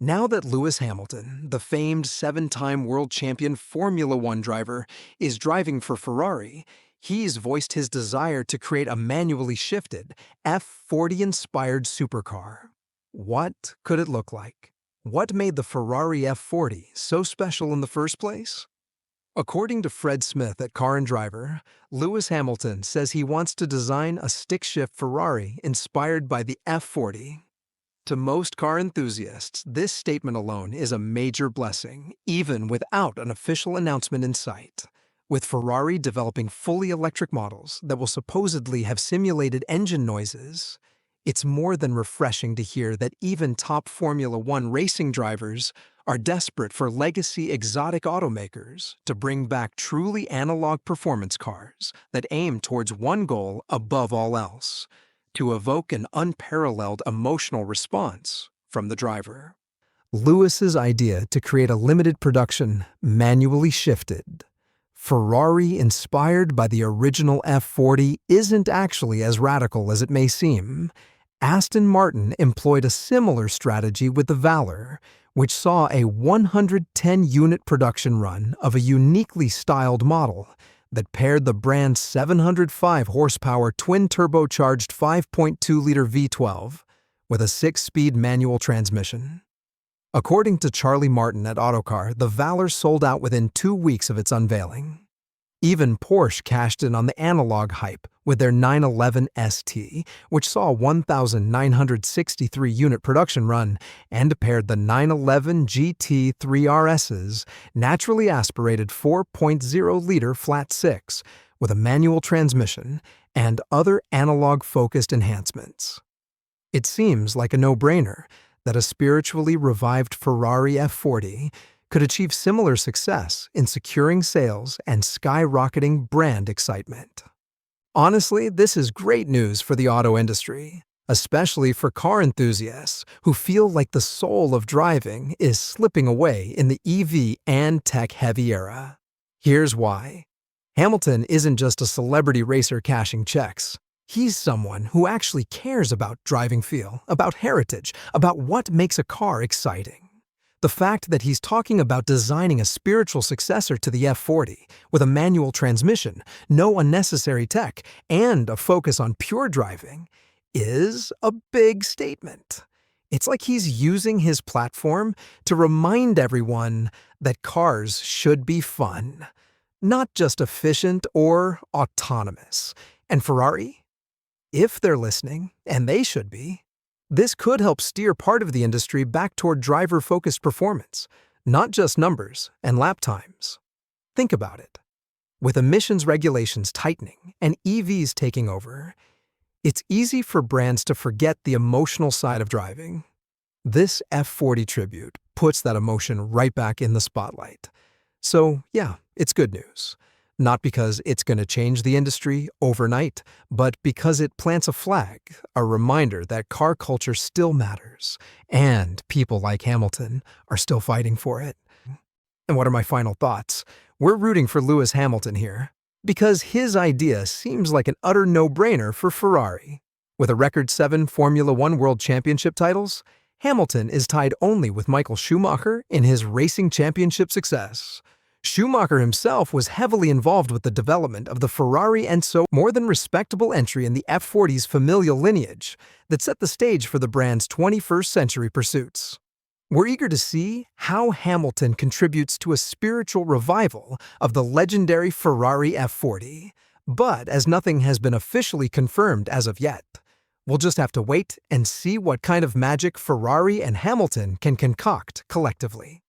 Now that Lewis Hamilton, the famed seven-time world champion Formula One driver, is driving for Ferrari, he's voiced his desire to create a manually shifted, F40-inspired supercar. What could it look like? What made the Ferrari F40 so special in the first place? According to Fred Smith at Car and Driver, Lewis Hamilton says he wants to design a stick-shift Ferrari inspired by the F40. To most car enthusiasts, this statement alone is a major blessing, even without an official announcement in sight. With Ferrari developing fully electric models that will supposedly have simulated engine noises, it's more than refreshing to hear that even top Formula One racing drivers are desperate for legacy exotic automakers to bring back truly analog performance cars that aim towards one goal above all else: to evoke an unparalleled emotional response from the driver. Lewis's idea to create a limited production, manually shifted, Ferrari inspired by the original F40 isn't actually as radical as it may seem. Aston Martin employed a similar strategy with the Valor, which saw a 110-unit production run of a uniquely styled model that paired the brand's 705-horsepower twin-turbocharged 5.2-liter V12 with a 6-speed manual transmission. According to Charlie Martin at Autocar, the Valor sold out within 2 weeks of its unveiling. Even Porsche cashed in on the analog hype with their 911 ST, which saw a 1,963-unit production run and paired the 911 GT 3RS's naturally aspirated 4.0-liter flat-six with a manual transmission and other analog-focused enhancements. It seems like a no-brainer that a spiritually revived Ferrari F40 could achieve similar success in securing sales and skyrocketing brand excitement. Honestly, this is great news for the auto industry, especially for car enthusiasts who feel like the soul of driving is slipping away in the EV and tech-heavy era. Here's why. Hamilton isn't just a celebrity racer cashing checks. He's someone who actually cares about driving feel, about heritage, about what makes a car exciting. The fact that he's talking about designing a spiritual successor to the F40 with a manual transmission, no unnecessary tech, and a focus on pure driving is a big statement. It's like he's using his platform to remind everyone that cars should be fun, not just efficient or autonomous. And Ferrari? If they're listening, and they should be, this could help steer part of the industry back toward driver-focused performance, not just numbers and lap times. Think about it. With emissions regulations tightening and EVs taking over, it's easy for brands to forget the emotional side of driving. This F40 tribute puts that emotion right back in the spotlight. So, yeah, it's good news. Not because it's going to change the industry overnight, but because it plants a flag, a reminder that car culture still matters, and people like Hamilton are still fighting for it. And what are my final thoughts? We're rooting for Lewis Hamilton here, because his idea seems like an utter no-brainer for Ferrari. With a record 7 Formula One World Championship titles, Hamilton is tied only with Michael Schumacher in his racing championship success. Schumacher himself was heavily involved with the development of the Ferrari and so more than respectable entry in the F40's familial lineage that set the stage for the brand's 21st century pursuits. We're eager to see how Hamilton contributes to a spiritual revival of the legendary Ferrari F40, but as nothing has been officially confirmed as of yet, we'll just have to wait and see what kind of magic Ferrari and Hamilton can concoct collectively.